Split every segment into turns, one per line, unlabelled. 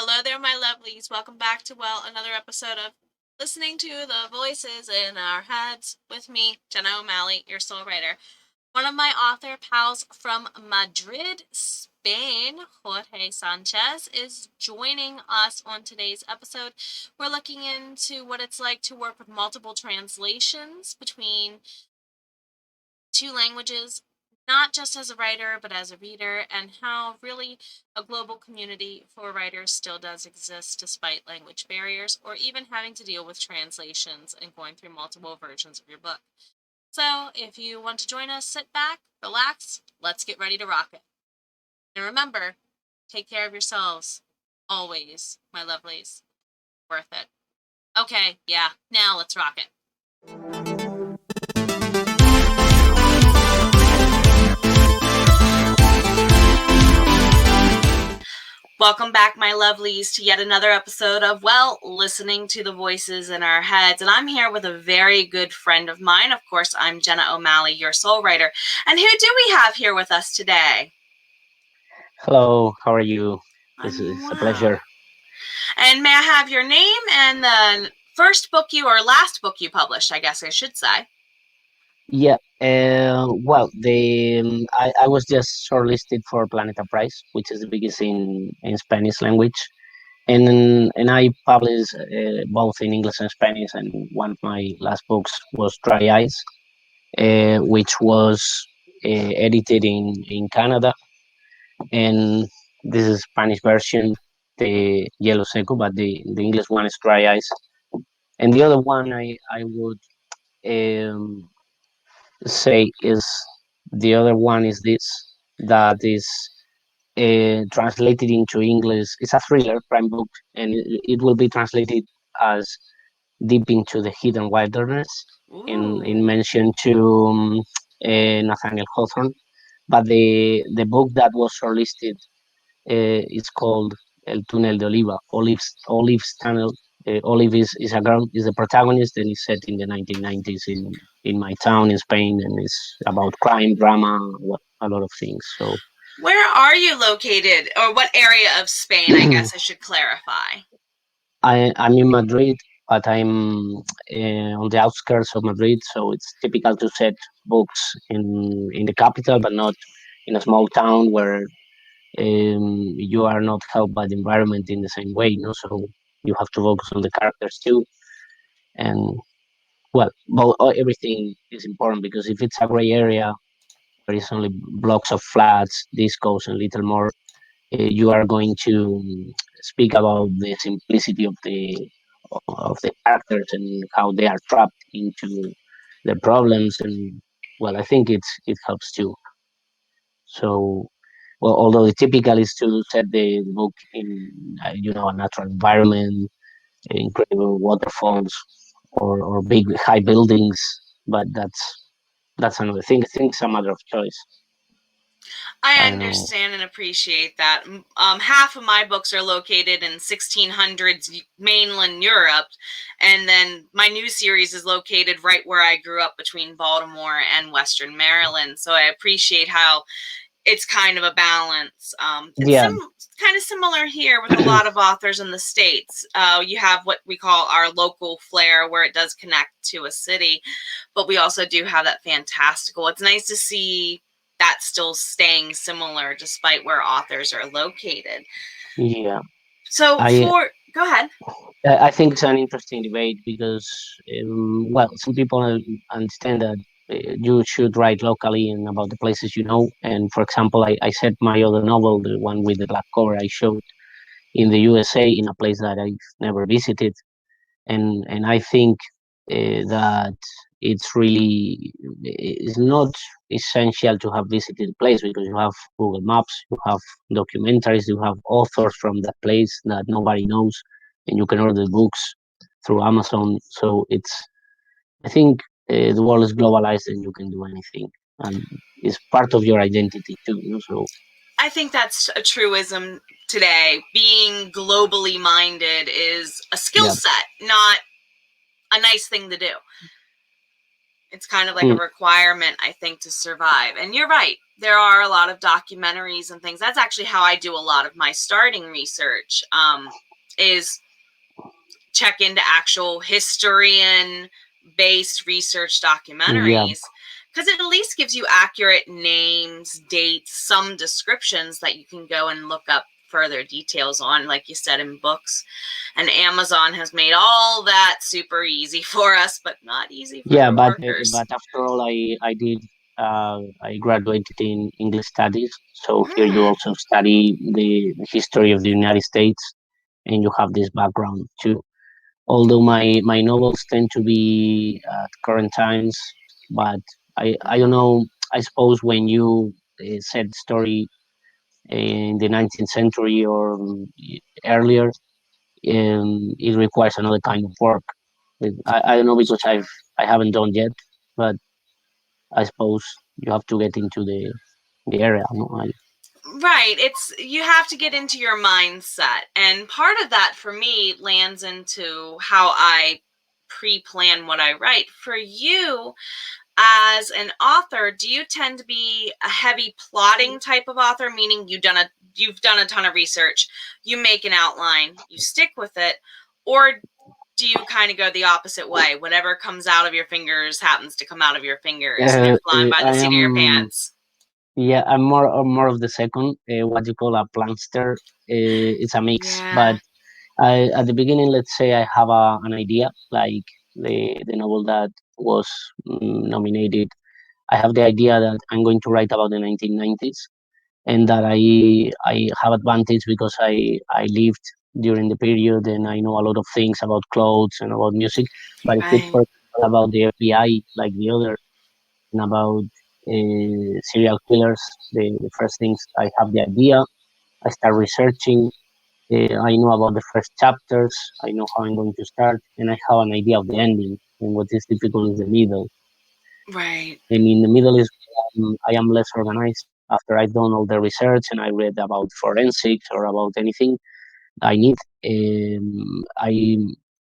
Hello there, my lovelies. Welcome back to, another episode of Listening to the Voices in Our Heads with me, Jenna O'Malley, your soul writer. One of my author pals from Madrid, Spain, Jorge Sanchez, is joining us on today's episode. We're looking into what it's like to work with multiple translations between two languages, not just as a writer, but as a reader, and how really a global community for writers still does exist despite language barriers, or even having to deal with translations and going through multiple versions of your book. So if you want to join us, sit back, relax, let's get ready to rock it. And remember, take care of yourselves. Always, my lovelies. Worth it. Okay, yeah, now let's rock it. Welcome back, my lovelies, to yet another episode of, Listening to the Voices in Our Heads. And I'm here with a very good friend of mine. Of course, I'm Jenna O'Malley, your soul writer. And who do we have here with us today?
Hello, how are you?
I'm
It's a
well.
pleasure.
And may I have your name and the first book or last book you published, I guess I should say.
Yeah, I was just shortlisted for Planeta Prize, which is the biggest in Spanish language, and I published both in English and Spanish. And one of my last books was Dry Eyes, which was edited in Canada, and this is Spanish version, the Yellow Seco, but the English one is Dry Eyes, and the other one I would. Um, say is the other one is this that is translated into English. It's a thriller crime book, and it will be translated as Deep into the Hidden Wilderness in mention to Nathaniel Hawthorne. But the book that was shortlisted is called El túnel de Oliva, Olive's Tunnel. Olive is a girl, is the protagonist, and is set in the 1990s in my town in Spain, and it's about crime, drama, a lot of things. So,
where are you located, or what area of Spain? I guess I should clarify.
I'm in Madrid, but I'm on the outskirts of Madrid, so it's typical to set books in the capital, but not in a small town where you are not helped by the environment in the same way. No, so you have to focus on the characters too, and everything is important because if it's a gray area where it's only blocks of flats, discos, and little more, you are going to speak about the simplicity of the characters and how they are trapped into their problems, and I think it helps too. So, although the typical is to set the book in a natural environment, incredible waterfalls or big high buildings, but that's another thing. I think it's a matter of choice.
I
I don't know.
understand and appreciate that. Half of my books are located in 1600s mainland Europe, and then my new series is located right where I grew up between Baltimore and Western Maryland. So I appreciate how it's kind of a balance. It's
Yeah,
kind of similar here with a lot of authors in the States. You have what we call our local flair, where it does connect to a city, but we also do have that fantastical. It's nice to see that still staying similar despite where authors are located.
yeah.
So
I
go ahead.
I think it's an interesting debate because some people understand that you should write locally and about the places you know. And for example, I set my other novel, the one with the black cover, I showed in the USA in a place that I've never visited, and I think that it's not essential to have visited the place because you have Google Maps, you have documentaries, you have authors from that place that nobody knows, and you can order books through Amazon. So I think the world is globalized and you can do anything, and it's part of your identity too. So
I think that's a truism today. Being globally minded is a skill
yeah,
set, not a nice thing to do. It's kind of like a
Mm,
requirement, I think, to survive. And you're right. There are a lot of documentaries and things. That's actually how I do a lot of my starting research, is check into actual historian based research
yeah,
documentaries, because it at least gives you accurate names, dates, some descriptions that you can go and look up further details on, like you said, in books. And Amazon has made all that super easy for us, but not easy for
yeah.
the workers.
But after all, I graduated in English studies. So here you
Mm,
also study the history of the United States, and you have this background too. Although my novels tend to be at current times, but I don't
mm,
know. I suppose when you set story in the 19th century or earlier, it requires another kind of work. I don't know because I haven't done yet, but I suppose you have to get into the area. No,
right. It's, you have to get into your mindset. And part of that for me lands into how I pre-plan what I write. For you, as an author, do you tend to be a heavy plotting type of author, meaning you've done a ton of research, you make an outline, you stick with it, or do you kind of go the opposite way? Whatever comes out of your fingers happens to come out of your fingers, and you're flying by the
I
seat of your
am.
pants.
Yeah, I'm more of the second, what you call a plangster. It's a mix, but
Yeah.
at the beginning, let's say I have an idea, like the novel that was nominated. I have the idea that I'm going to write about the 1990s, and that I have advantage because I lived during the period and I know a lot of things about clothes and about music. But if it's
Right.
for example about the FBI, like the other, and about serial killers, the first things I have the idea. I start researching. I know about the first chapters. I know how I'm going to start, and I have an idea of the ending. And what is difficult is the middle.
Right.
And in the middle is I am less organized. After I've done all the research and I read about forensics or about anything I need,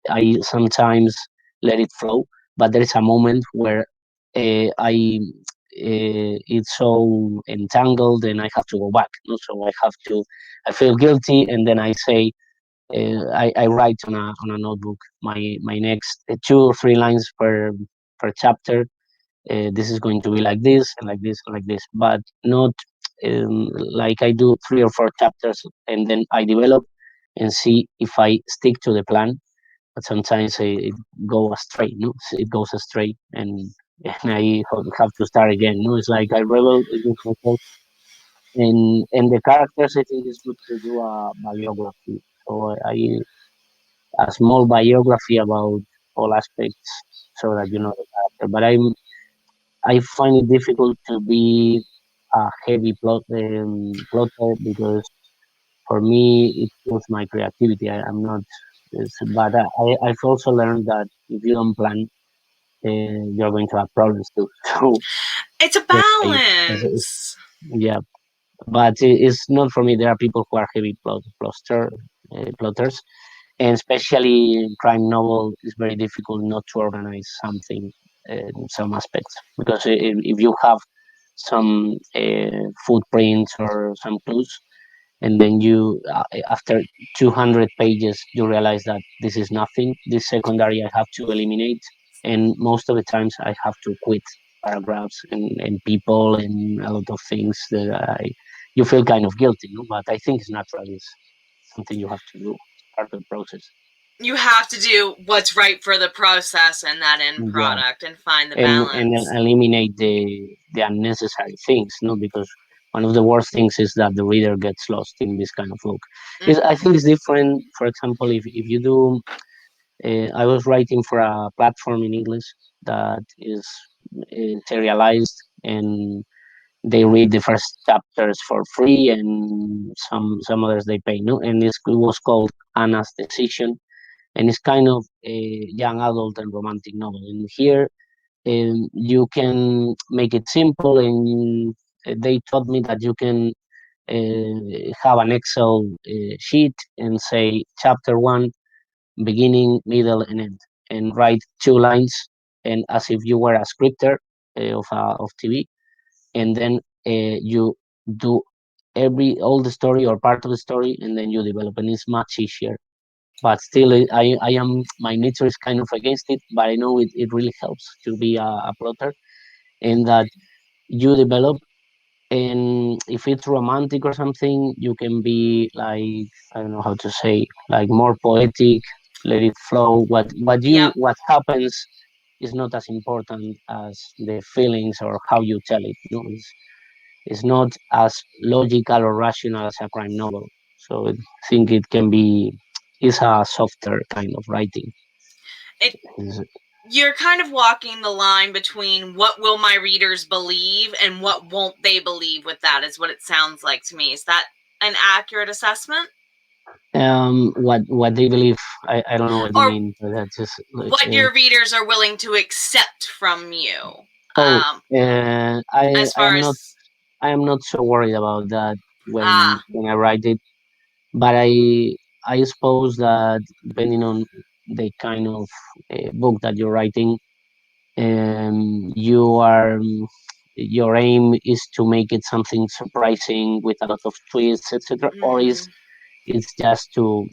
I sometimes let it flow. But there is a moment where I it's so entangled and I have to go back. No? So I feel guilty, and then I say, I write on a notebook my next 2 or 3 lines per chapter. This is going to be like this and like this and like this, but not like I do 3 or 4 chapters and then I develop and see if I stick to the plan. But sometimes it go astray. No, it goes astray, and I have to start again. No, it's like I rebel against myself. And the characters, I think it's good to do a biography. So a small biography about all aspects, so that you know the character. But I find it difficult to be a heavy plotter because for me it kills my creativity. I'm not, but I've also learned that if you don't plan, you're going to have problems too. So
It's a
that's why
balance.
yeah, but it's not for me. There are people who are heavy plotters, and especially in crime novel, it's very difficult not to organize something in some aspects because if you have some footprints or some clues, and then you after 200 pages you realize that this is nothing, this secondary I have to eliminate, and most of the times I have to quit paragraphs and people and a lot of things that I you feel kind of guilty, no? But I think it's natural. It's something you have to do. It's part of the process.
You have to do what's right for the process and that end
Yeah,
product and find the
and
balance.
eliminate the unnecessary things, no? Because one of the worst things is that the reader gets lost in this kind of book. Is I think
Mm-hmm.
it's different. For example, if you do, I was writing for a platform in English that is serialized, and they read the first chapters for free, and some others they pay. No, and it was called Anna's Decision, and it's kind of a young adult and romantic novel. And here you can make it simple, and they taught me that you can have an Excel sheet and say chapter 1, beginning, middle, and end, and write 2 lines, and as if you were a scripter of TV, and then you do all the story or part of the story, and then you develop, and it's much easier. But still, I am my nature is kind of against it, but I know it really helps to be a plotter, and that you develop. And if it's romantic or something, you can be like, I don't know how to say, like more poetic, let it flow.
Yep.
What happens is not as important as the feelings or how you tell it. You know, it's not as logical or rational as a crime novel. So I think it can be is a softer kind of writing.
It you're kind of walking the line between what will my readers believe and what won't they believe with that, is what it sounds like to me. Is that an accurate assessment?
What they believe, I don't know what you
Or
mean, but that's just like
what your readers are willing to accept from you?
oh,
As
I
far
am not
as
so worried about that
ah,
when I write it, but I suppose that depending on the kind of book that you're writing, you are your aim is to make it something surprising with a lot of twists, etc., or is
mm-hmm.
it's just to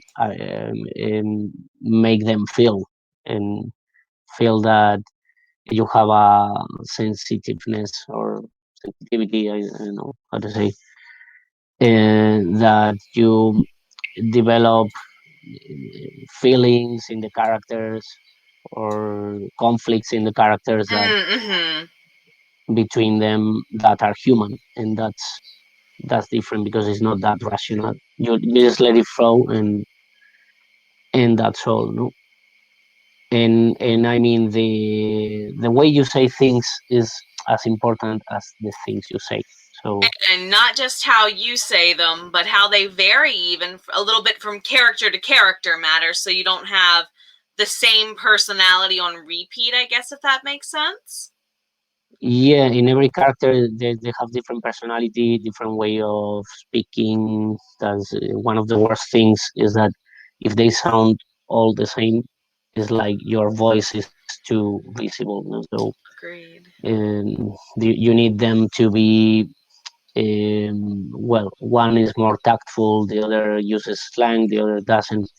make them feel and feel that you have a sensitiveness or sensitivity. I don't know how to say, and that you develop feelings in the characters or conflicts in the characters that
Mm-hmm.
between them that are human, and that's different because it's not that rational. You just let it flow, and that's all. No, and I mean the way you say things is as important as the things you say. So
And not just how you say them, but how they vary even a little bit from character to character matters, so you don't have the same personality on repeat, I guess, if that makes sense.
yeah, in every character they have different personality, different way of speaking. That's one of the worst things is that if they sound all the same, it's like your voice is too visible. You know? So
Agreed.
you need them to be well. One is more tactful, the other uses slang, the other doesn't.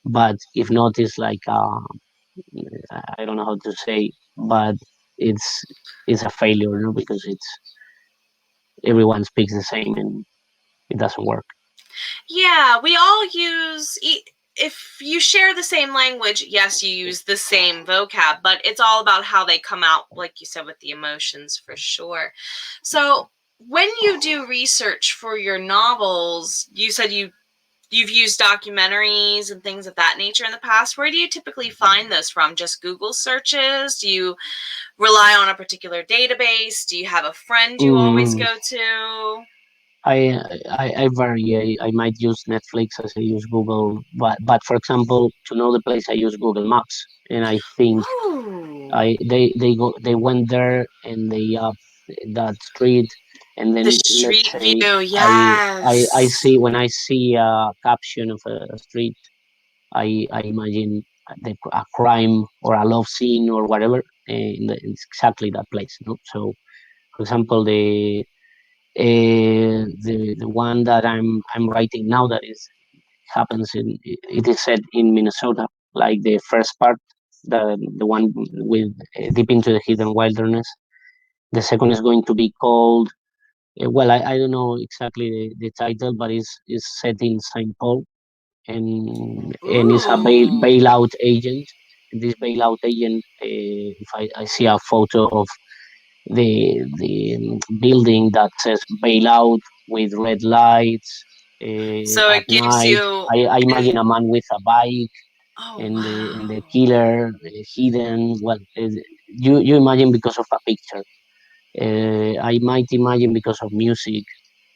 But if not, it's like I don't know how to say, but it's it's a failure, no? Because it's everyone speaks the same and it doesn't work.
Yeah, we all use. If you share the same language, yes, you use the same vocab, but it's all about how they come out, like you said, with the emotions for sure. So, when you do research for your novels, you said you've used documentaries and things of that nature in the past. Where do you typically find those from? Just Google searches? Do you rely on a particular database? Do you have a friend you always
Mm,
go to?
I vary. I might use Netflix as I use Google, but for example, to know the place, I use Google Maps, and I think
Ooh,
they went there and they that street, and
the
then let's
street
say
view,
I
yes.
see when I see a caption of a street, I imagine a crime or a love scene or whatever, it's exactly that place. No? So, for example, the one that I'm writing now that is happens in it is set in Minnesota, like the first part, the one with deep into the hidden wilderness. The second is going to be called well, I don't know exactly the title, but it's set in St. Paul, and is a
Ooh.
bailout agent. This bailout agent, if I see a photo of the building that says bailout with red lights
So
at
it gives
night,
you
I
an
imagine a man with a bike
oh
and the
wow.
killer hidden. Well, you imagine because of a picture. I might imagine because of music,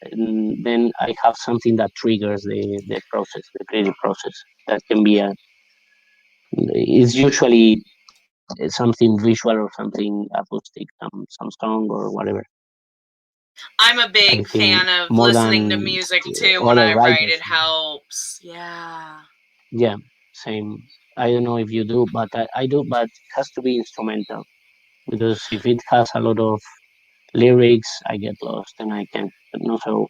and then I have something that triggers the process, the creative process. That can be a. It's usually something visual or something acoustic, some song or whatever.
I'm a
I
big
think
fan of
more
listening to
than
music too when
other
I write.
writers.
It helps. Yeah.
Yeah, same. I don't know if you do, but I do. But it has to be instrumental because if it has a lot of lyrics, I get lost and I can't. So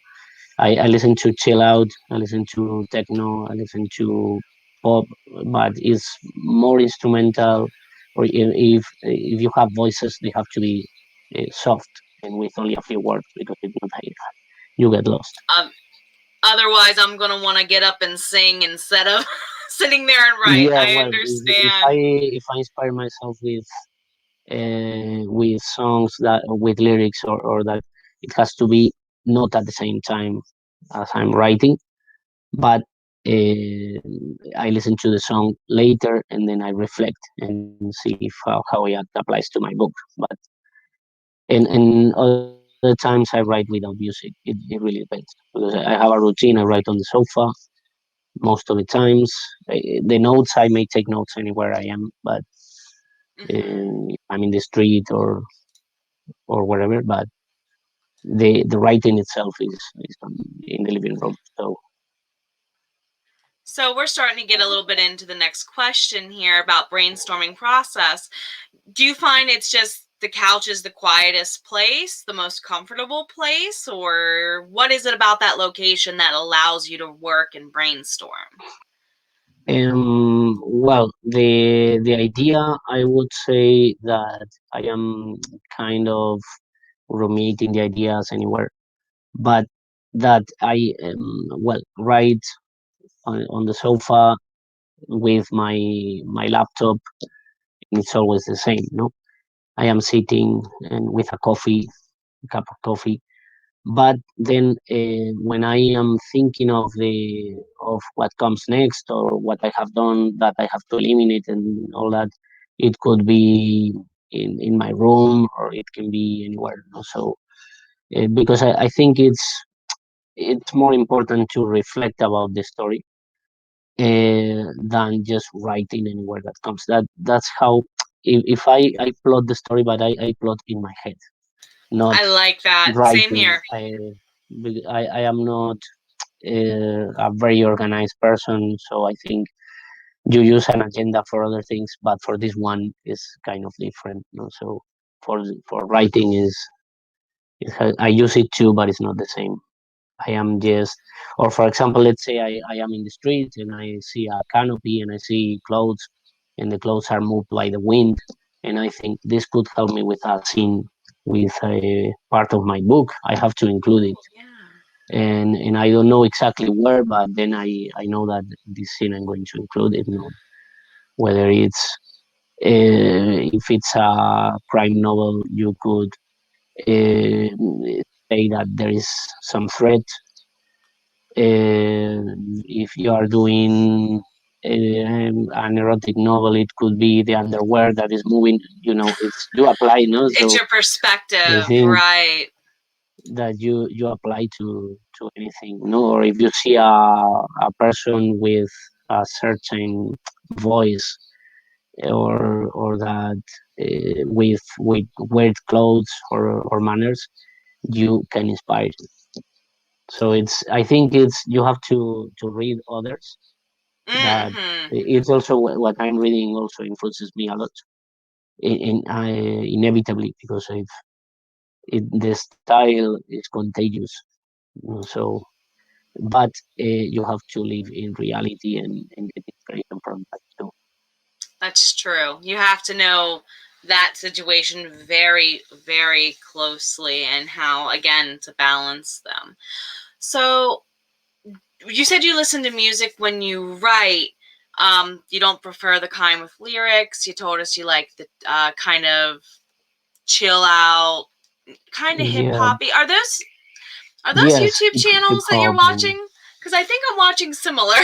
I listen to chill out, I listen to techno, I listen to pop, but it's more instrumental. Or if you have voices, they have to be soft and with only a few words because if not, you get lost.
Um, Otherwise, I'm gonna want to get up and sing instead of sitting there and write.
Yeah,
I
well,
understand.
if I inspire myself with songs that with lyrics or that it has to be not at the same time as I'm writing, but I listen to the song later and then I reflect and see if, how it applies to my book. But and other times I write without music. It really depends because I have a routine. I write on the sofa most of the times. The notes I may take notes anywhere I am, but
Mm-hmm.
if I'm in the street or wherever. But the writing itself is in the living room. So
So we're starting to get a little bit into the next question here about brainstorming process. Do you find it's just the couch is the quietest place, the most comfortable place, or what is it about that location that allows you to work and brainstorm?
well, the idea I would say that I am kind of ruminating the ideas anywhere, but that I well write on the sofa with my laptop, and it's always the same. No, I am sitting and with a coffee, a cup of coffee. But then when I am thinking of what comes next or what I have done that I have to eliminate and all that, it could be in my room or it can be anywhere. So because I think it's more important to reflect about the story than just writing anywhere that comes. That's how if I plot the story, but I plot in my head, not
I like that. Same
writing.
here.
I am not a very organized person, so I think you use an agenda for other things, but for this one is kind of different. So for writing I use it too, but it's not the same. I am just, or for example, let's say I am in the street and I see a canopy and I see clothes, and the clothes are moved by the wind, and I think this could help me with a scene with a part of my book. I have to include it,
Oh, yeah.
and I don't know exactly where, but then I know that this scene I'm going to include it. Whether it's if it's a crime novel, you could say that there is some threat. If you are doing an erotic novel, it could be the underwear that is moving. It's you apply, no.
It's
So
your
I
perspective,
think
right?
that you apply to anything, no. Or if you see a person with a certain voice, or that with weird clothes or manners, you can inspire. So I think it's you have to read others. That
Mm-hmm.
it's also what I'm reading also influences me a lot, inevitably, because the style is contagious. So, but you have to live in reality and get inspiration from that too.
That's true. You have to know that situation very, very closely and how, again, to balance them. So, you said you listen to music when you write. You don't prefer the kind with lyrics. You told us you like the kind of chill out, kind of hip
Yeah.
hoppy. Are those
Yes.
YouTube
Hip
channels that you're
hop and
watching? Because I think I'm watching similar.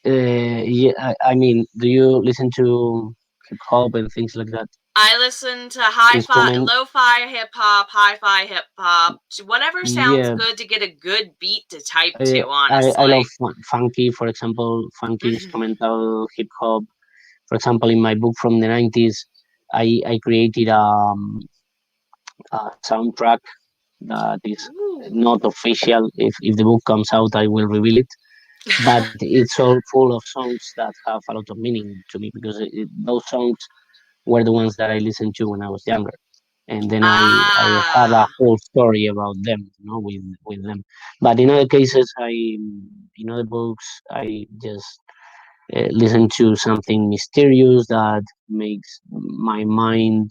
yeah. I mean, do you listen to hip hop and things like that?
I listen to hi-fi,
Instrument.
lo-fi hip hop, hi-fi hip hop, whatever sounds
Yeah.
good to get a good beat to type to.
I love
Honestly.
funky, for example, funky
Mm-hmm.
instrumental hip hop. For example, in my book from the 90s, I created a soundtrack that is
Ooh.
not official. If the book comes out, I will reveal it. but it's all full of songs that have a lot of meaning to me because those songs were the ones that I listened to when I was younger, and then I have a
Ah,
whole story about them, with them. But in other cases, in other books, I just listen to something mysterious that makes my mind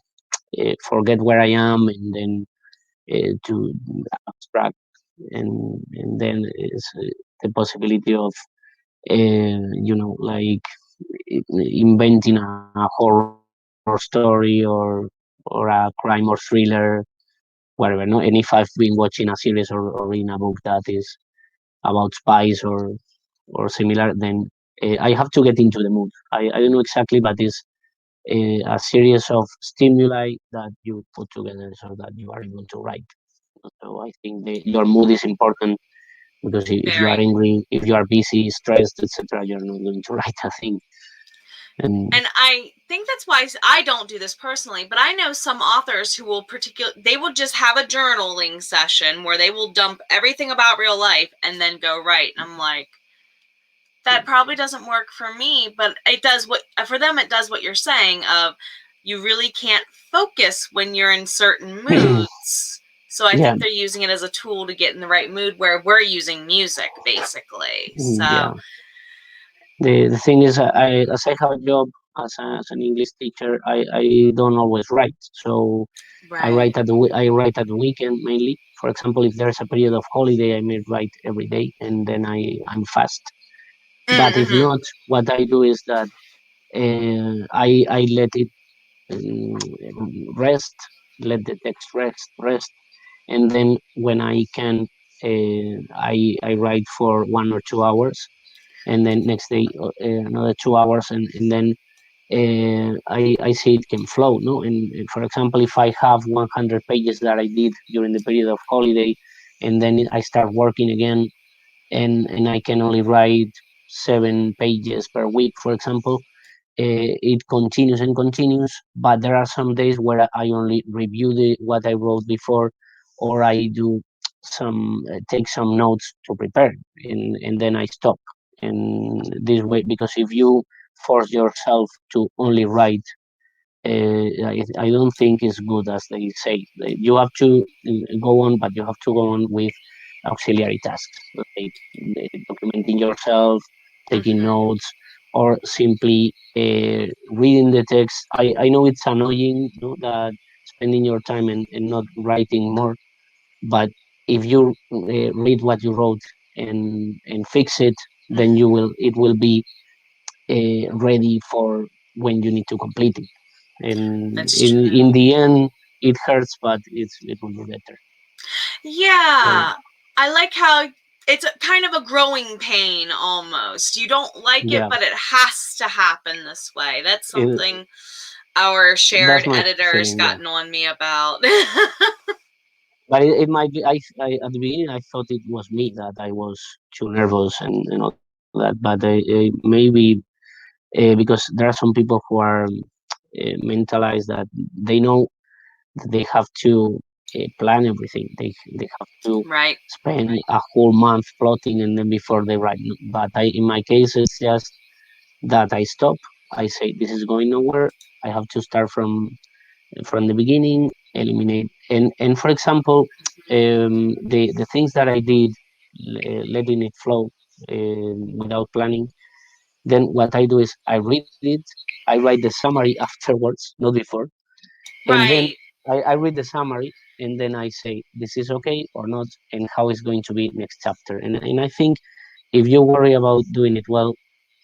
forget where I am, and then to abstract, and then is the possibility of like inventing a horror story or a crime or thriller, whatever. No, and if I've been watching a series or reading a book that is about spies or similar, then I have to get into the mood. I don't know exactly, but it's a series of stimuli that you put together so that you are able to write. So I think your mood is important because if you are
very.
angry, if you are busy, stressed, etc., you're not going to write a thing. And
And I think that's why I don't do this personally, but I know some authors who will they will just have a journaling session where they will dump everything about real life and then go write. And I'm like, that probably doesn't work for me, but it does what for them it does what you're saying of you really can't focus when you're in certain moods. So I
yeah,
think they're using it as a tool to get in the right mood where we're using music basically. So
yeah. The thing is, as I have a job as an English teacher, I don't always write. So
right.
I write at the weekend mainly. For example, if there's a period of holiday, I may write every day, and then I'm fast. But if
Mm-hmm.
not, what I do is that I let it rest, let the text rest, and then when I can, I write for 1 or 2 hours, and then next day another 2 hours, and then I see it can flow. No, and for example, if I have 100 pages that I did during the period of holiday, and then I start working again, and I can only write 7 pages per week, for example, it continues and continues. But there are some days where I only review what I wrote before, or I do take some notes to prepare, and then I stop. And this way, because if you force yourself to only write, I don't think it's good, as they say. You have to go on, but you have to go on with auxiliary tasks, like documenting yourself, taking
Mm-hmm.
notes, or simply reading the text. I know it's annoying, no, that spending your time and not writing more, but if you read what you wrote and fix it, then
Mm-hmm.
it will be ready for when you need to complete it. And
That's
in
true.
the end, it hurts, but it will be better. So
Yeah. I like how it's kind of a growing pain almost. You don't like it,
yeah,
but it has to happen this way. That's
it,
something our
that's
shared
my
editor's
feeling. Yeah,
gotten on me about.
but it might be. I at the beginning I thought it was me that I was too nervous and all that, but maybe because there are some people who are mentalized that they know that they have to plan everything. They have to
Right.
spend a whole month plotting and then before they write. But in my case, it's just that I stop. I say this is going nowhere. I have to start from the beginning, eliminate, and for example, the things that I did, letting it flow without planning. Then what I do is I read it. I write the summary afterwards, not before, and then
Right.
I read the summary, and then I say this is okay or not, and how it's going to be next chapter. And I think if you worry about doing it well,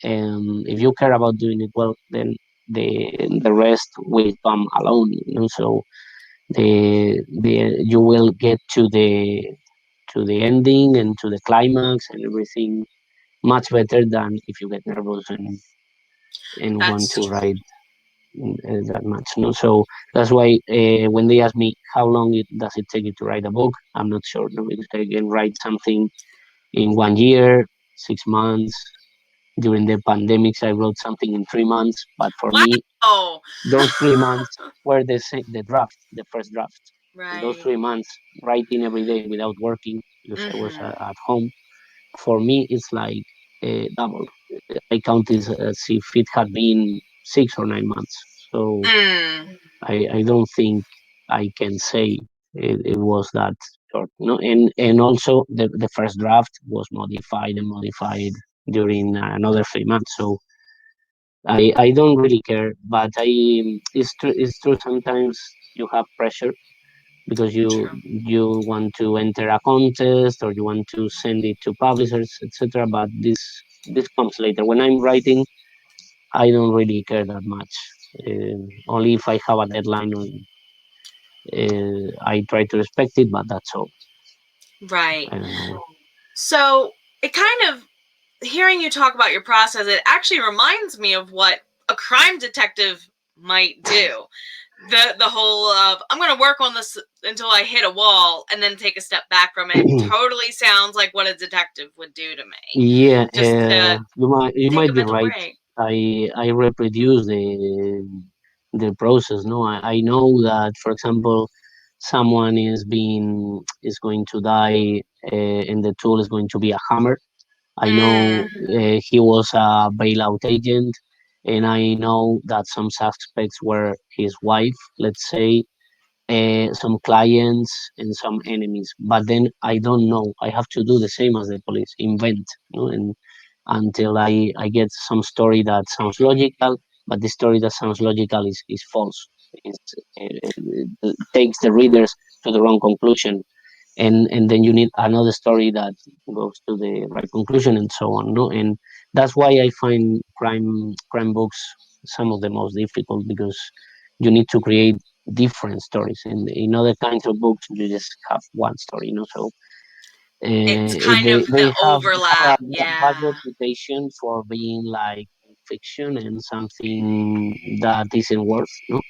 if you care about doing it well, then the rest will come alone. So the you will get to the ending and to the climax and everything much better than if you get nervous and want
That's
to
true.
write that much. No, so that's why when they ask me how long does it take you to write a book, I'm not sure. No, because I can write something in 1 year, 6 months. During the pandemics, I wrote something in 3 months. But for me,
Wow.
those 3 months were the draft, the first draft. And those
Right.
3 months writing every day without working because I was
Mm-hmm.
at home. For me, it's like double. I counted as if it had been 6 or 9 months. So
Mm,
I don't think I can say it was that short. No, and also the first draft was modified and modified during another 3 months. So I don't really care, but it's true sometimes you have pressure because you
true.
you want to enter a contest or you want to send it to publishers, etc. But this comes later. When I'm writing, I don't really care that much. Only if I have a deadline, I try to respect it, but that's all.
Right.
I don't know.
So it kind of, hearing you talk about your process, it actually reminds me of what a crime detective might do. The whole of, I'm going to work on this until I hit a wall and then take a step back from it, totally sounds like what a detective would do to me.
Yeah,
Just to
you
take
might
a
be
mental
right.
break.
I reproduce the process. No, I know that, for example, someone is going to die, and the tool is going to be a hammer. I know
Mm,
he was a bailout agent, and I know that some suspects were his wife, let's say, some clients and some enemies. But then I don't know. I have to do the same as the police, invent, you know, and until I get some story that sounds logical, but the story that sounds logical is false. It's, it takes the readers to the wrong conclusion, and then you need another story that goes to the right conclusion, and so on. No, and that's why I find crime books some of the most difficult, because you need to create different stories. In other kinds of books, you just have one story. So
it's kind
they
of the
have
overlap.
a bad
Yeah.
reputation for being like fiction and something that isn't worth. No,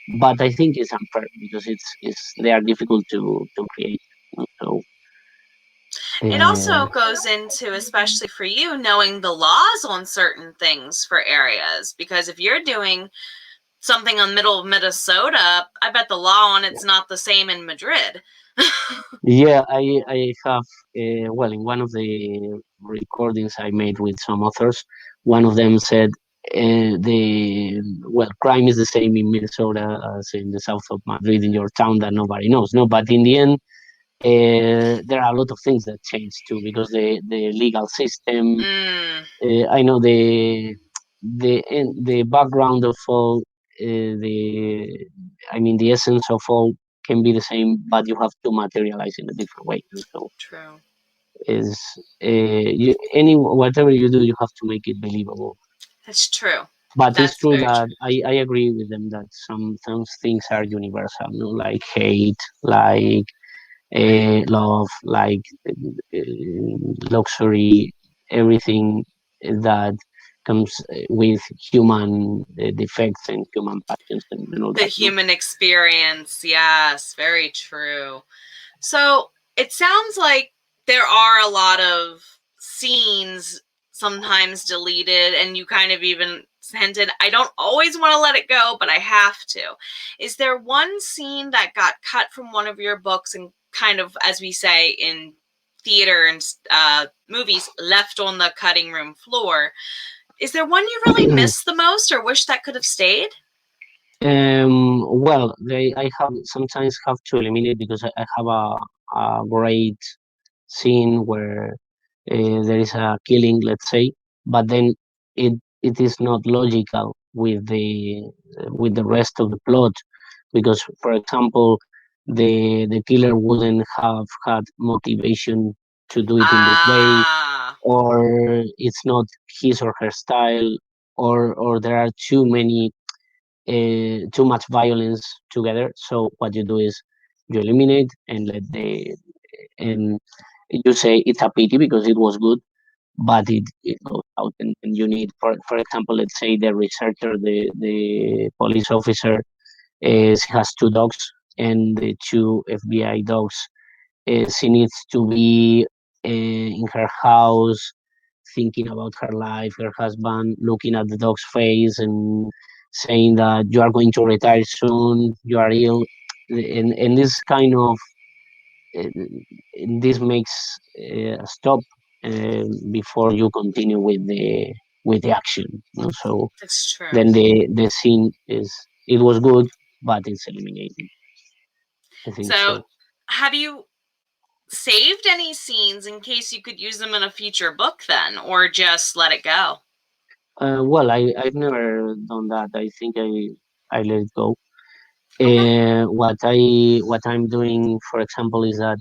but I think it's unfair because it's they are difficult to create. So
It
uh,
also goes into, especially for you, knowing the laws on certain things for areas. Because if you're doing something on middle of Minnesota, I bet the law on it's not the same in Madrid.
yeah, I have well, in one of the recordings I made with some authors, one of them said the well, crime is the same in Minnesota as in the south of Madrid, in your town, that nobody knows. No, but in the end, there are a lot of things that change too, because the legal system.
Mm,
I know the background of all, the I mean the essence of all can be the same, but you have to materialize in a different way. So
true.
is any whatever you do, you have to make it believable.
That's true.
But it's
That's
true
very true.
that I agree with them that some things are universal, no? Like hate, like love, like luxury, everything that comes with human defects and human passions, and all
The
that. No.
human experience, yes, very true. So it sounds like there are a lot of scenes sometimes deleted, and you kind of even hinted, I don't always want to let it go, but I have to. Is there one scene that got cut from one of your books and kind of, as we say in theater and movies, left on the cutting room floor? Is there one you really miss the most or wish that could have stayed?
Well, I have sometimes have to eliminate because I have a great scene where there is a killing, let's say, but then it is not logical with the rest of the plot, because, for example, the killer wouldn't have had motivation to do it in this way,
Ah,
or it's not his or her style, or there are too much violence together. So what you do is you eliminate and let the and you say it's a pity because it was good, but it goes out, and you need, for example, let's say the researcher, the police officer has two dogs, and the two FBI dogs, she needs to be in her house thinking about her life, her husband, looking at the dog's face and saying that you are going to retire soon, you are ill, and this kind of uh, this makes a stop before you continue with the action. You know? So
That's true.
then the scene is it was good, but it's eliminated. I think
So,
so.
have you saved any scenes in case you could use them in a future book then, or just let it go?
Well, I've never done that. I think I let it go.
Okay.
What I'm doing, for example, is that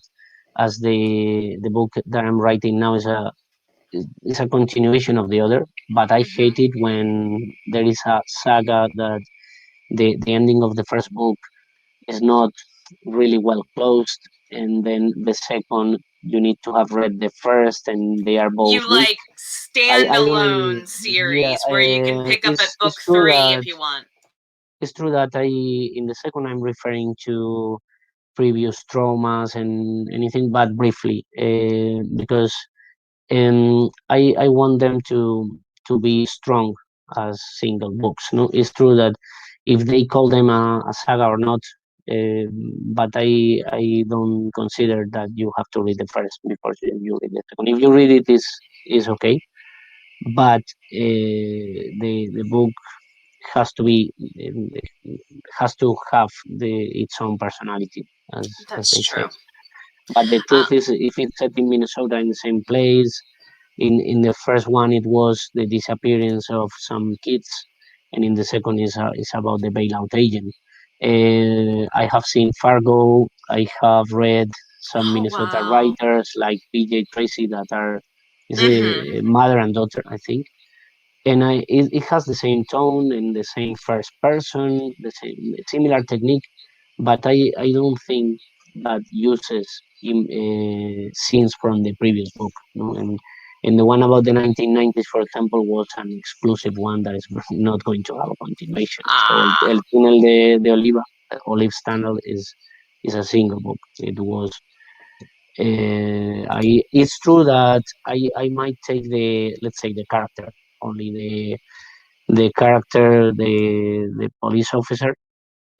as the book that I'm writing now is a continuation of the other, but I hate it when there is a saga that the ending of the first book is not really well closed, and then the second you need to have read the first, and they are both
You
weak.
like
I don't.
standalone
Yeah,
series where you can pick up at
it's
book
true
3
that
if you want.
I in the second I'm referring to previous traumas and anything, but briefly, because I want them to be strong as single books. No, it's true that if they call them a saga or not, uh, but I don't consider that you have to read the first before you read the second. If you read it, is okay, but the book has to be has to have its own personality, as
That's
they say.
true.
But the
Uh,
truth is, if it's set in Minnesota in the same place, in the first one it was the disappearance of some kids, and in the second is about the bailout agent. I have seen Fargo. I have read some
oh,
Minnesota
wow.
writers like PJ Tracy that are is
Mm-hmm.
a mother and daughter, I think, and it has the same tone and the same first person, the same similar technique, but I don't think that uses scenes from the previous book. No? And the one about the 1990s, for example, was an exclusive one that is not going to have a continuation. So
Ah.
El túnel de Oliva, Olive's tunnel is a single book. It was. It's true that I might take the, let's say, the character, only the character, the police officer.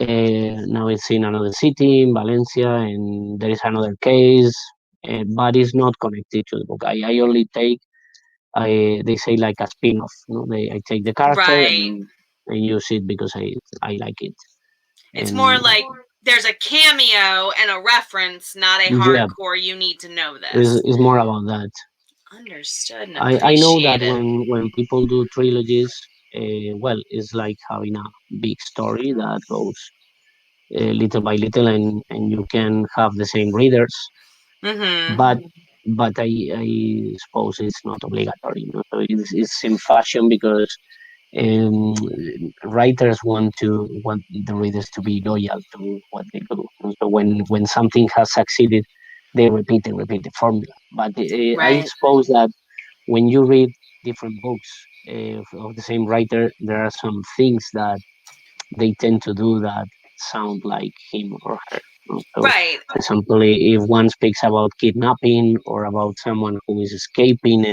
Now it's in another city, in Valencia, and there is another case, but it's not connected to the book. I only take, they say like a spin-off. No? I take the character
Right.
and use it because I like it.
It's more
And
like there's a cameo and a reference, not a
yeah,
hardcore, you need to know this.
it's more about that.
Understood and
I know that
appreciated.
when people do trilogies, well, it's like having a big story that goes little by little, and you can have the same readers,
Mm-hmm.
but I suppose it's not obligatory. You know? So it's in fashion because um, writers want the readers to be loyal to what they do. So when something has succeeded, they repeat and repeat the formula. But I
Right.
suppose that when you read different books of the same writer, there are some things that they tend to do that sound like him or her. You know? So,
Right.
for example, if one speaks about kidnapping or about someone who is escaping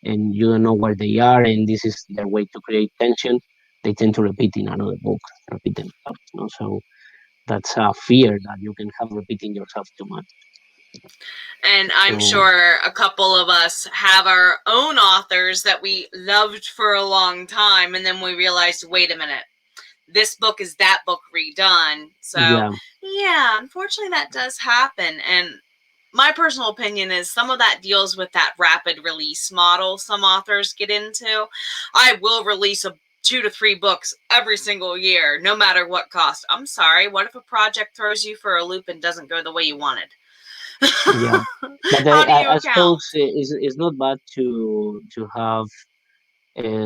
and you don't know where they are, and this is their way to create tension, they tend to repeat in another book, repeat themselves. You know? So that's a fear that you can have repeating yourself too much.
And I'm
So
sure a couple of us have our own authors that we loved for a long time, and then we realized, wait a minute, this book is that book redone. So,
yeah,
yeah, unfortunately, that does happen. And my personal opinion is some of that deals with that rapid release model some authors get into. I will release 2 to 3 books every single year, no matter what cost. I'm sorry, what if a project throws you for a loop and doesn't go the way you wanted?
yeah. But
How do you
I
account?
suppose it's not bad to have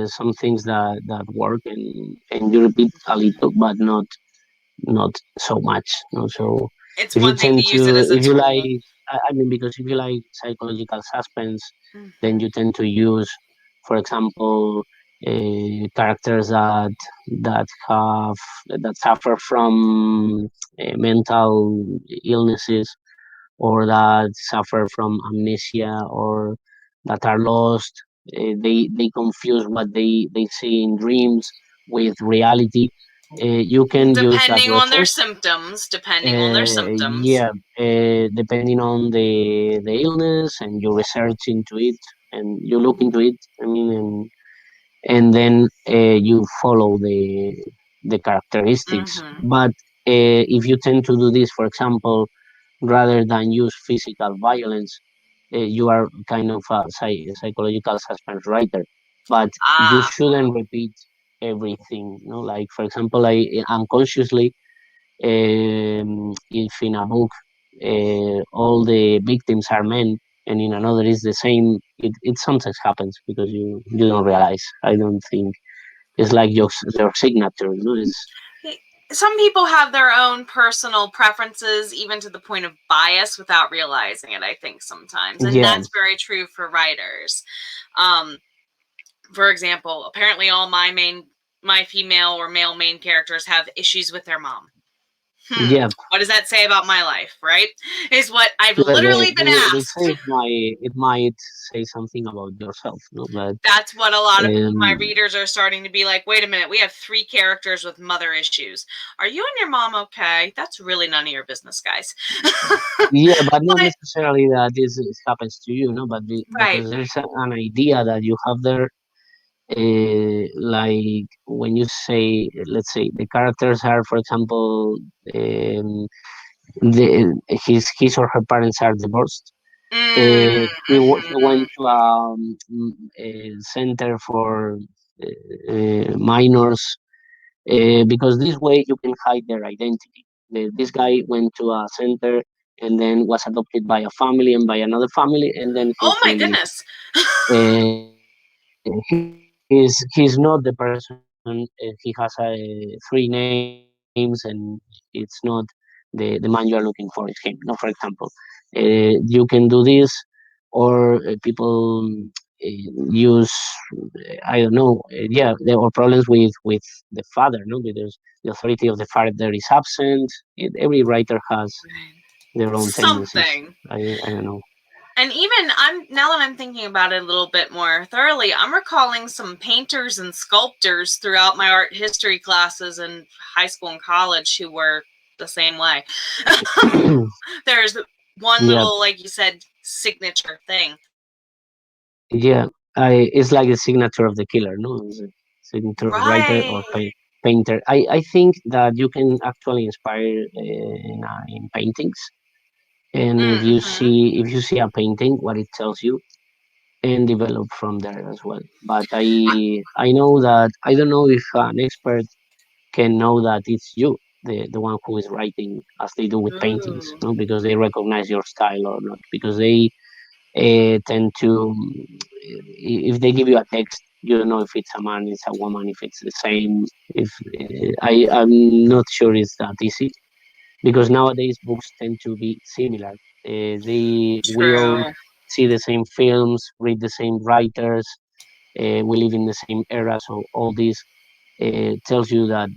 some things that work and you repeat a little, but not so much. You know? So
It's
if you
one thing to
tend
use it
to
as a
if you
tool.
like, I mean, because if you like psychological suspense, then
Mm-hmm.
you tend to use, for example, characters that have that suffer from mental illnesses or that suffer from amnesia or that are lost. They confuse what they see in dreams with reality, You can use that
Depending on their
reference.
symptoms, depending on their symptoms.
Yeah, depending on the illness, and you research into it, and you look into it. I mean, and then you follow the characteristics.
Mm-hmm.
But if you tend to do this, for example, rather than use physical violence, you are kind of a psychological suspense writer. But you
Ah,
shouldn't repeat everything. You know, like for example, I unconsciously, if in a book all the victims are men, and in another is the same, it sometimes happens because you don't realize. I don't think it's like your signature. You know, it's
some people have their own personal preferences, even to the point of bias, without realizing it, I think sometimes. And
yeah,
that's very true for writers. Um, for example, apparently all my female or male main characters have issues with their mom.
yeah.
What does that say about my life, right? Is what I've
Well,
literally been
they
asked.
say it might say something about yourself, no? But
That's what a lot of my
um,
readers are starting to be like, wait a minute, we have 3 characters with mother issues. Are you and your mom okay? That's really none of your business, guys.
yeah, but not
But,
necessarily that this happens to you, no? But
right.
because there's an idea that you have there, like when you say, let's say, the characters are, for example, um, his or her parents are divorced. He
Mm-hmm.
went to a center for minors, because this way you can hide their identity. This guy went to a center and then was adopted by a family and by another family, and then
Oh
he's
my
really
goodness.
he's not the person. He has three names, and it's not the man you are looking for is him. No, for example, you can do this, or people use, I don't know, yeah, there are problems with the father, no, because the authority of the father is absent. Every writer has their own tendencies.
Something.
I don't know.
And even I'm now that I'm thinking about it a little bit more thoroughly, I'm recalling some painters and sculptors throughout my art history classes in high school and college who were the same way. There's one
Yeah,
little, like you said, signature thing.
yeah. It's like the signature of the killer, no? It's a signature of writer or
Right.
painter. I think that you can actually inspire in paintings. And
Mm-hmm.
if you see a painting, what it tells you, and develop from there as well. But I know that I don't know if an expert can know that it's you, the one who is writing, as they do with paintings,
Ooh.
no, because they recognize your style or not, because they tend to, if they give you a text, you don't know if it's a man, it's a woman, if it's the same. If I'm not sure it's that easy, because nowadays books tend to be similar. They We all
True.
see the same films, read the same writers, we live in the same era, so all this tells you that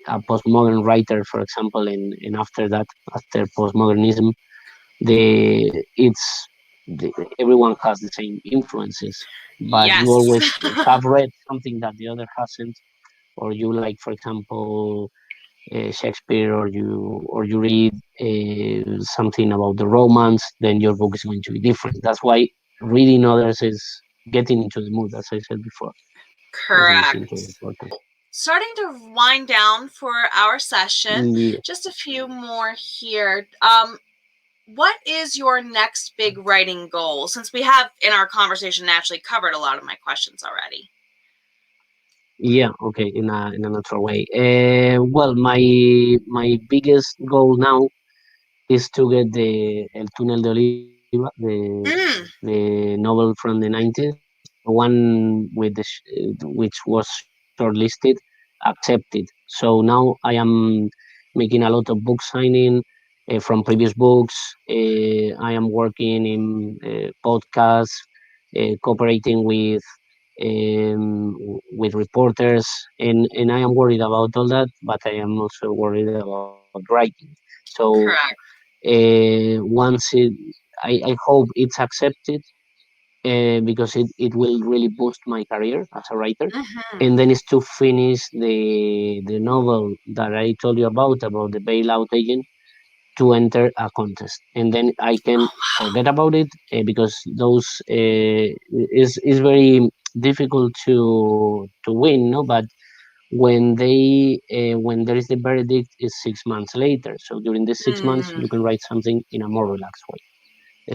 a postmodern writer, for example, and after that, after postmodernism, it's the, everyone has the same influences, but you
Yes.
always have read something that the other hasn't, or you like, for example, Shakespeare, or you read something about the Romance, then your book is going to be different. That's why reading others is getting into the mood, as I said before. Is
Correct.
important.
Starting to wind down for our session.
Yeah,
Just a few more here. What is your next big writing goal? Since we have in our conversation naturally covered a lot of my questions already.
yeah, okay, in a natural way. Well, my biggest goal now is to get the El túnel de Oliva,
Mm,
the novel from the 90s, the one which was shortlisted, accepted. So now I am making a lot of book signing from previous books. I am working in podcasts, cooperating with reporters, and I am worried about all that, but I am also worried about writing. So
correct.
once I hope it's accepted, because it will really boost my career as a writer.
Mm-hmm.
And then is to finish the novel that I told you about the bailout agent, to enter a contest, and then I can forget about it, because those is very difficult to win, no. But when there is the verdict is 6 months later, so during the 6 months
Mm,
you can write something in a more relaxed way.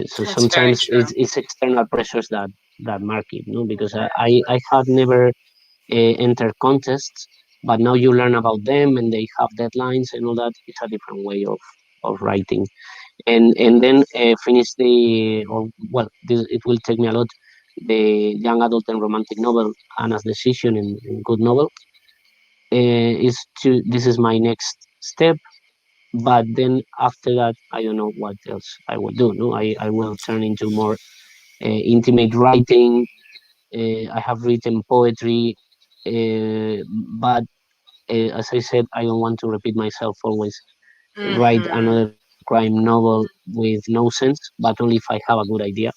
So
that's very
sometimes
true.
it's external pressures that mark it, no, because I had never entered contests, but now you learn about them and they have deadlines and all that. It's a different way of writing. And then finish the, or well, it will take me a lot, the young adult and romantic novel Anna's Decision in Good Novel. Is to This is my next step, but then after that I don't know what else I will do. No, I will turn into more intimate writing. I have written poetry, uh, but as I said, I don't want to repeat myself always. Write
Mm-hmm.
another crime novel with no sense, but only if I have a good idea.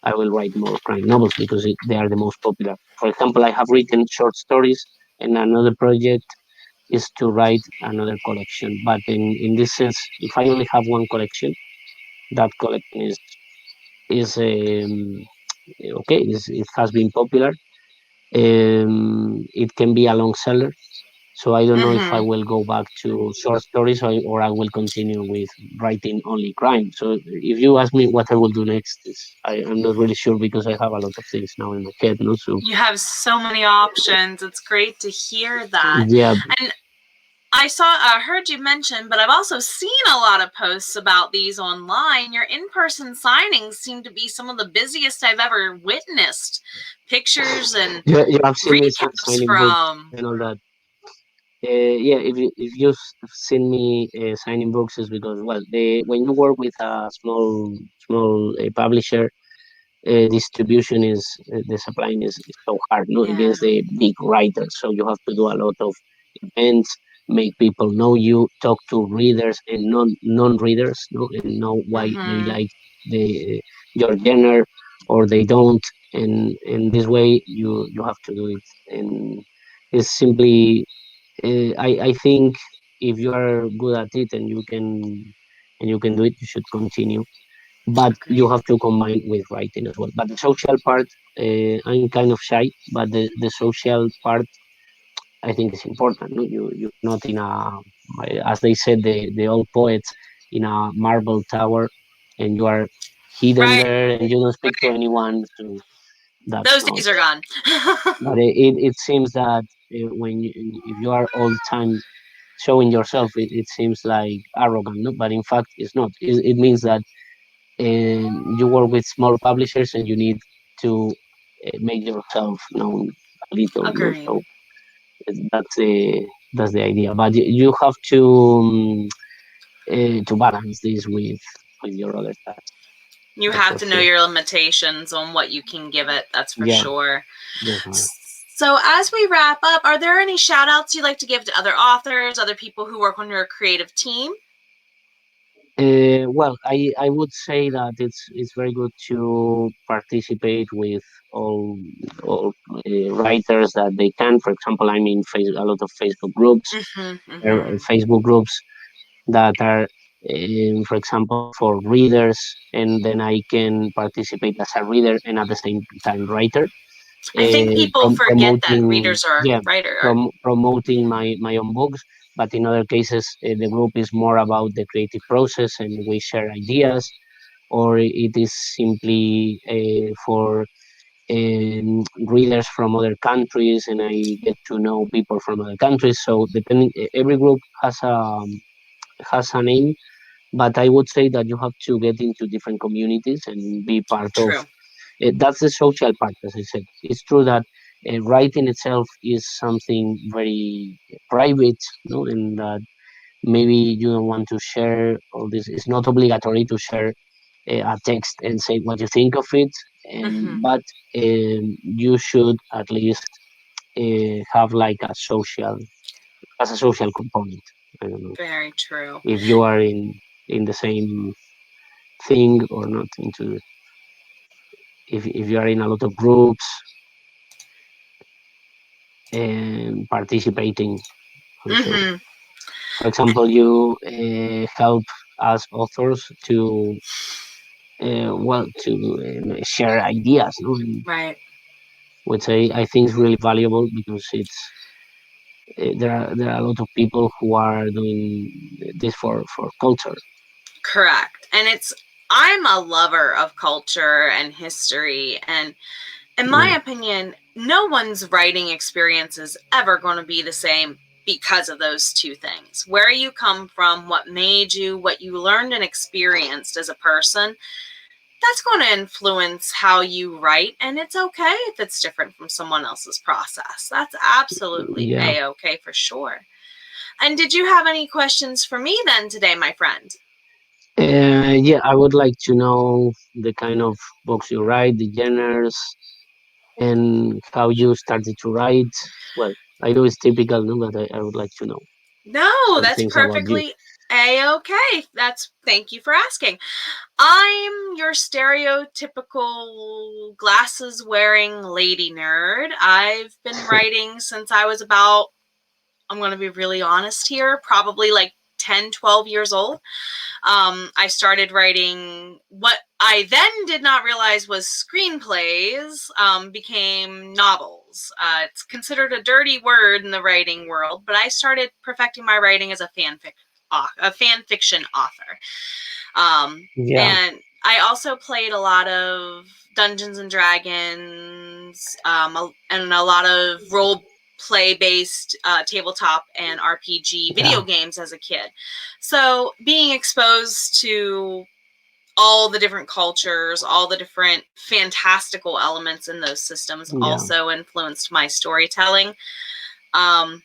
I will write more crime novels because they are the most popular. For example, I have written short stories, and another project is to write another collection. But in this sense, if I only have one collection, that collection is okay. It has been popular. It can be a long seller. So I don't know if I
Mm-hmm.
will go back to short stories, or I will continue with writing only crime. So if you ask me what I will do next, I'm not really sure because I have a lot of things now in my head. No, so
You have so many options. It's great to hear that.
yeah,
And I heard you mention, but I've also seen a lot of posts about these online. Your in-person signings seem to be some of the busiest I've ever witnessed. Pictures and
you have seen me
recaps
signing books
from.
and all that. Yeah, if you've seen me signing books, is because, well, when you work with a small publisher, distribution is the supplying is so hard, no,
Yeah.
against the big writers. So you have to do a lot of events, make people know you, talk to readers and non-readers, no, and know why they
Mm-hmm.
like the your genre or they don't, and this way you have to do it. And it's simply, I think if you are good at it and you can do it, you should continue, but you
Agreed.
have to combine with writing as well. But the social part, I'm kind of shy, but the social part, I think is important. No? You're not in a, as they said, the old poets, in a marble tower, and you are hidden
Right.
there and you don't speak to anyone. So that's
Those
not.
days are gone.
But it seems that when if you are all the time showing yourself, it seems like arrogant. No? But in fact, it's not. It means that you work with small publishers and you need to make yourself known a little, no?
Agreed.
So that's the idea, but you have to balance this with your other tasks.
You
That's
have
for
to know
sure.
your limitations on what you can give it, that's for
Yeah,
sure.
definitely.
So, as we wrap up, are there any shout outs you'd like to give to other authors, other people who work on your creative team?
Well, I would say that it's very good to participate with all writers that they can. For example, I'm in a lot of Facebook groups.
Mm-hmm,
There are
mm-hmm.
Facebook groups that are, for example, for readers, and then I can participate as a reader and at the same time writer,
I think people forget that
promoting,
readers are
yeah,
writer or
promoting my own books. But in other cases, the group is more about the creative process and we share ideas, or it is simply for readers from other countries and I get to know people from other countries. So depending, every group has a name, but I would say that you have to get into different communities and be part of.
true.
That's the social part, as I said. It's true that writing itself is something very private, no, and that maybe you don't want to share all this. It's not obligatory to share a text and say what you think of it,
Mm-hmm.
and but you should at least have like a social, as a social component. I don't know
Very true.
if you are in the same thing or not if you are in a lot of groups and participating also.
Mm-hmm.
For example, you help us authors to share ideas, no? And
Right.
which I think is really valuable because it's there are a lot of people who are doing this for culture.
Correct. And I'm a lover of culture and history, and in my
Yeah,
opinion, no one's writing experience is ever going to be the same because of those two things. Where you come from, what made you, what you learned and experienced as a person, that's going to influence how you write. And it's okay if it's different from someone else's process. That's absolutely
yeah.
A-okay for sure. And did you have any questions for me then today, my friend?
Yeah, I would like to know the kind of books you write, the genres, and how you started to write. Well, I know it's typical, no, but I would like to know
No,
some
that's
things about you.
perfectly A-okay. Thank you for asking. I'm your stereotypical glasses wearing lady nerd. I've been writing since I was about, I'm going to be really honest here, probably like 10, 12 years old. I started writing what I then did not realize was screenplays, became novels. It's considered a dirty word in the writing world, but I started perfecting my writing as a fan fiction author.
Yeah,
And I also played a lot of Dungeons and Dragons, and a lot of role play based tabletop and RPG
yeah,
video games as a kid. So being exposed to all the different cultures, all the different fantastical elements in those systems
yeah.
also influenced my storytelling. Um,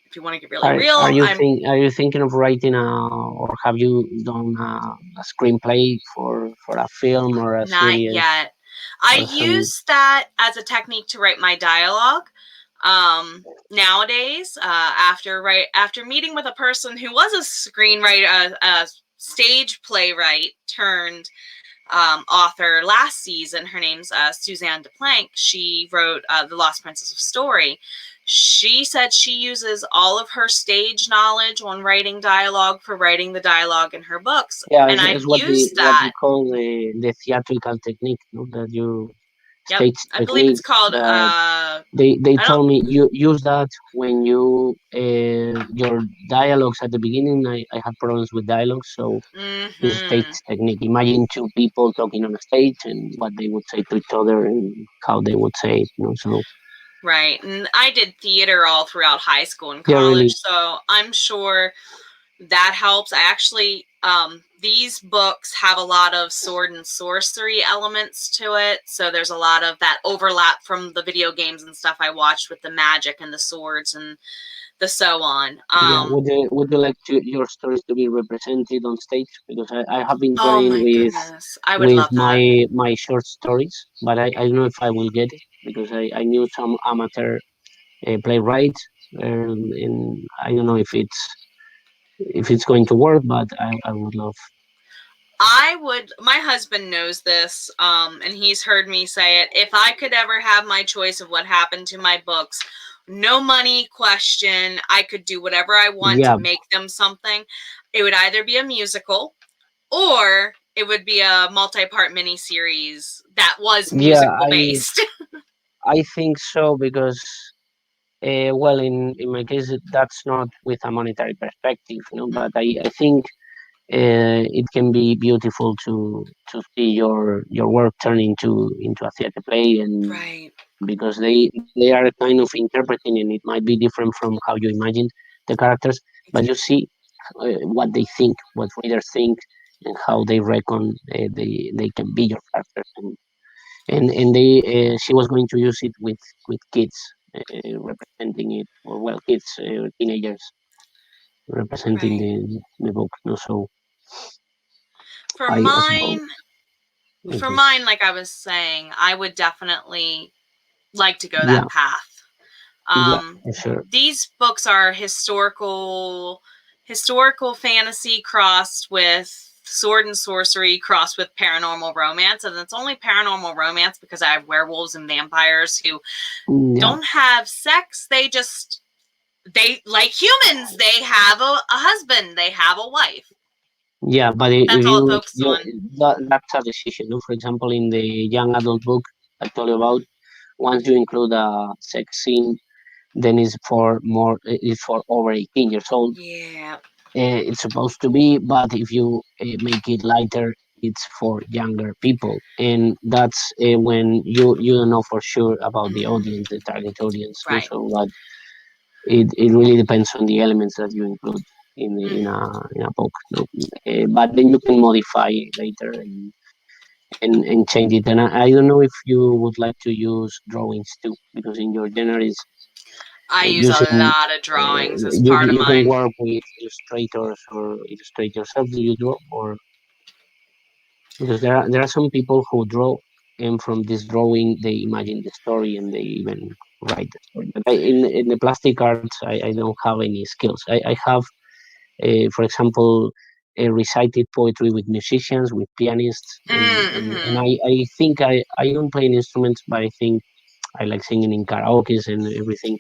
if you want to get really
Are
real,
you
I'm
thinking of writing or have you done a screenplay for a film or a
not
series
yet. I
or some?
use that as a technique to write my dialogue. Nowadays, after meeting with a person who was a screenwriter, a stage playwright turned author last season. Her name's Suzanne DePlank. She wrote The Lost Princess of Story. She said she uses all of her stage knowledge when writing dialogue for writing the dialogue in her books.
Yeah,
And I've
it's
used
what you
that.
call the theatrical technique, no? That you
Yep.
stage
I believe it's
technique
called,
that they
I don't,
told me you use that when you your dialogues at the beginning. I had problems with dialogues, so this stage
mm-hmm.
technique. Imagine two people talking on a stage and what they would say to each other and how they would say it. So
Right. And I did theater all throughout high school and
yeah,
college,
really,
so I'm sure that helps. I actually, these books have a lot of sword and sorcery elements to it. So there's a lot of that overlap from the video games and stuff I watched with the magic and the swords and the so on.
yeah. Would you like your stories to be represented on stage? Because I have been
Oh
trying
my goodness. I would
with
love that.
my short stories, but I don't know if I will get it because I knew some amateur playwrights, and I don't know if it's going to work, but I would love.
My husband knows this, and he's heard me say it. If I could ever have my choice of what happened to my books, no money question, I could do whatever I want to
Yeah,
make them something. It would either be a musical or it would be a multi-part miniseries that was
yeah,
musical based.
I think so because well, in my case, that's not with a monetary perspective, but I think it can be beautiful to see your work turn into a theater play, and
Right.
because they are kind of interpreting, and it might be different from how you imagine the characters, but you see what they think, what readers think, and how they reckon they can be your characters, and they she was going to use it with kids representing it, or well, kids, teenagers representing
Right.
the book. So
For
I suppose
mine,
it is.
like I was saying, I would definitely like to go
Yeah,
that path.
yeah,
Um,
for sure.
these books are historical fantasy crossed with sword and sorcery crossed with paranormal romance, and it's only paranormal romance because I have werewolves and vampires who don't have sex. They like humans. They have a husband. They have a wife.
Yeah, but
That's
if
all it focuses on.
that's a decision. No? For example, in the young adult book I told you about, once you include a sex scene, then it's for over 18 years old.
Yeah.
It's supposed to be, but if you make it lighter, it's for younger people, and that's when you don't know for sure about the audience, the target audience. No?
Right.
So, but it really depends on the elements that you include in a book. No? But then you can modify it later and change it. And I don't know if you would like to use drawings too, because in your genre is
I use a
using
lot of drawings as part of
you can
mine.
work with illustrators or illustrate yourself. Do you draw, or because there are some people who draw, and from this drawing they imagine the story and they even write the story. But in the plastic arts, I don't have any skills. I have, for example, recited poetry with musicians, with pianists, and I think I don't play an instrument, but I think I like singing in karaoke's and everything.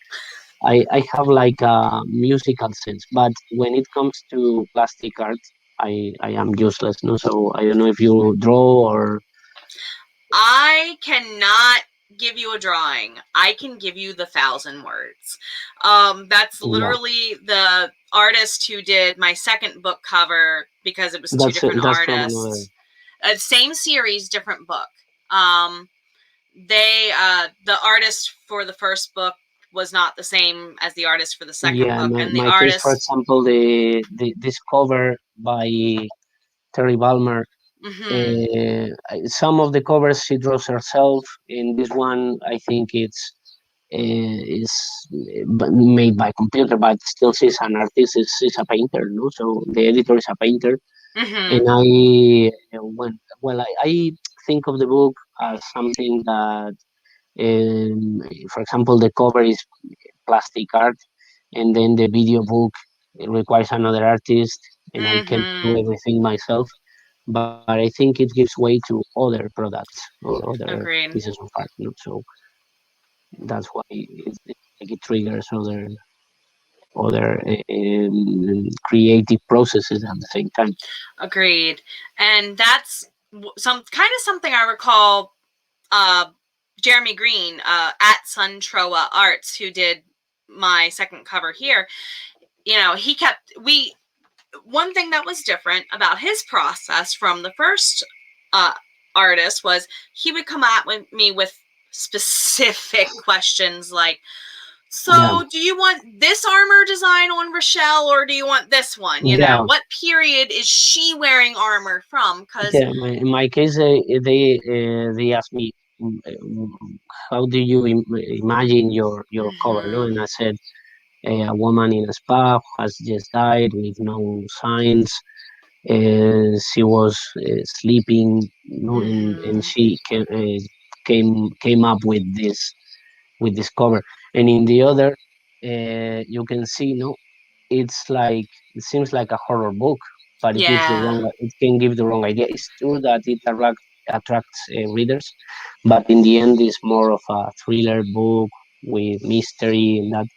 I have like a musical sense, but when it comes to plastic art, I am useless. No, so I don't know if you draw or.
I cannot give you a drawing. I can give you the 1,000 words. That's literally the artist who did my second book cover, because it was two different
That's from another.
artists. Same series, different book. The artist for the first book was not the same as the artist for the second book, and the
My case,
artist.
for example, this cover by Terry Balmer. Some of the covers she draws herself. In this one, I think is made by computer, but still she's an artist. She's a painter, no? So the editor is a painter, and I think of the book as something that, for example, the cover is plastic art, and then the video book requires another artist, and I can do everything myself. But I think it gives way to other products or other
Agreed.
pieces of art. No? So that's why like it triggers other creative processes at the same time.
Agreed. And that's something I recall Jeremy Green at Suntroa Arts, who did my second cover here. You know, one thing that was different about his process from the first artist was he would come at me with specific questions like, so do you want this armor design on Rochelle, or do you want this one? You know, what period is she wearing armor from? Because
in my case, they asked me, how do you imagine your cover? No? And I said, a woman in a spa who has just died with no signs. She was sleeping, no, and she came up with this cover. And in the other, you can see, no, it's like it seems like a horror book, but it can give the wrong idea. It's true that it attracts readers, but in the end, it's more of a thriller book with mystery and that.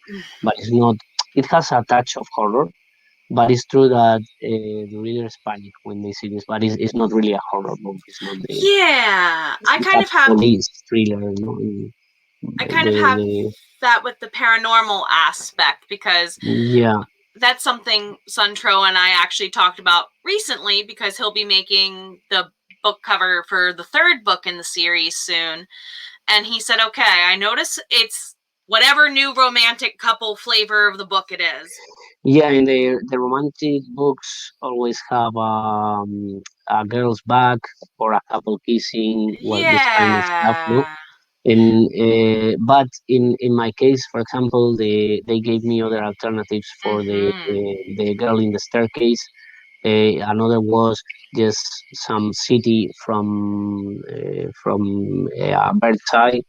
But it's not. It has a touch of horror, but it's true that the readers panic when they see this. But it's not really a horror book. It's not the.
Yeah, I kind of have
police thriller. No?
I kind of have that with the paranormal aspect, because that's something Suntro and I actually talked about recently, because he'll be making the book cover for the third book in the series soon. And he said, okay, I notice it's whatever new romantic couple flavor of the book it is.
Yeah, and the romantic books always have a girl's back or a couple kissing, well, this kind of stuff, no? And but in my case, for example, they gave me other alternatives for the girl in the staircase. Another was just some city from a bird's eye.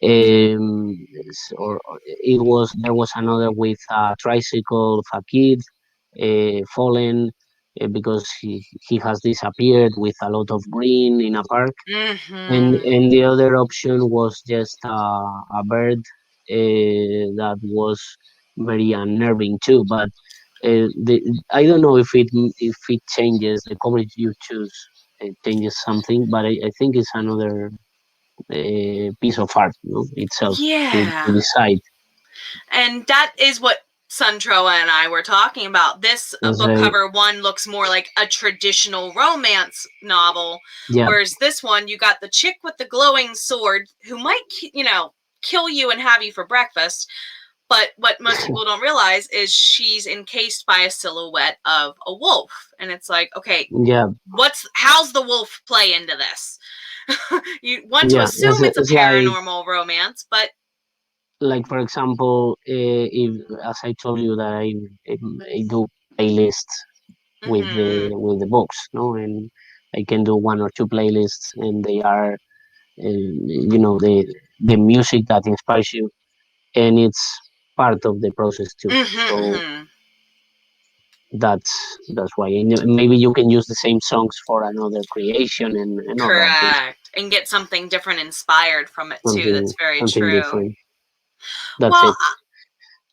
Or it was there was another with a tricycle of a kid fallen. because he has disappeared with a lot of green in a park.
Mm-hmm.
And the other option was just a bird that was very unnerving too. But I don't know if it changes the coverage you choose. It changes something, but I think it's another piece of art, itself to
Yeah.
decide.
And that is what Suntroa and I were talking about. This
As
book
I,
cover one looks more like a traditional romance novel,
yeah,
whereas this one, you got the chick with the glowing sword who might, kill you and have you for breakfast. But what most people don't realize is she's encased by a silhouette of a wolf. And it's like, okay,
yeah,
how's the wolf play into this? You want to
yeah.
assume it's a
It's like
paranormal romance, but
for example, if as I told you that I do playlists
mm-hmm,
with the books, no, and I can do one or two playlists, and they are the music that inspires you, and it's part of the process too.
mm-hmm,
So
mm-hmm.
that's why. And maybe you can use the same songs for another creation and all that. It's
Correct. And get something different inspired from it too. That's very
something
true.
different. That's
Well,
it.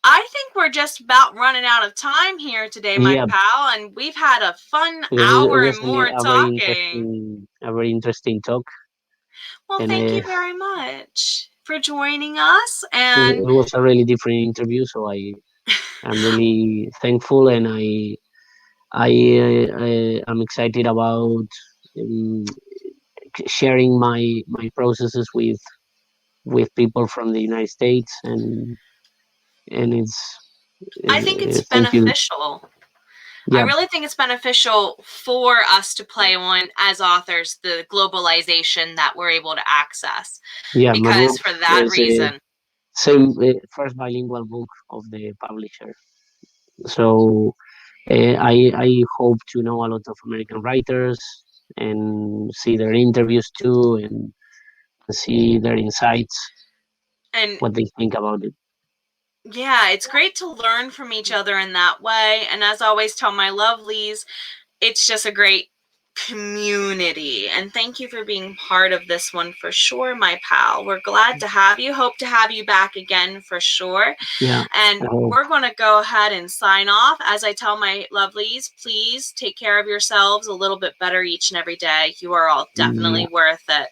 I think we're just about running out of time here today, my
Yeah,
pal, and we've had a fun
because it
hour and
was
more talking.
a very interesting talk,
Well,
and
thank you very much for joining us. And
it was a really different interview. So I'm really thankful, and I'm excited about um, sharing my processes with people from the United States, and it's
I think it's
thank you.
beneficial. I
Yeah,
really think it's beneficial for us to play on, as authors, the globalization that we're able to access.
yeah. My
Because
book
for that
is a
reason,
same first bilingual book of the publisher. So I hope to know a lot of American writers and see their interviews too, and see their insights,
and
what they think about it.
yeah, it's great to learn from each other in that way. And as I always tell my lovelies, it's just a great community. And thank you for being part of this one for sure, my pal. We're glad to have you. Hope to have you back again for sure.
Yeah,
And
I hope.
we're going to go ahead and sign off. As I tell my lovelies, please take care of yourselves a little bit better each and every day. You are all
Yeah,
definitely worth it.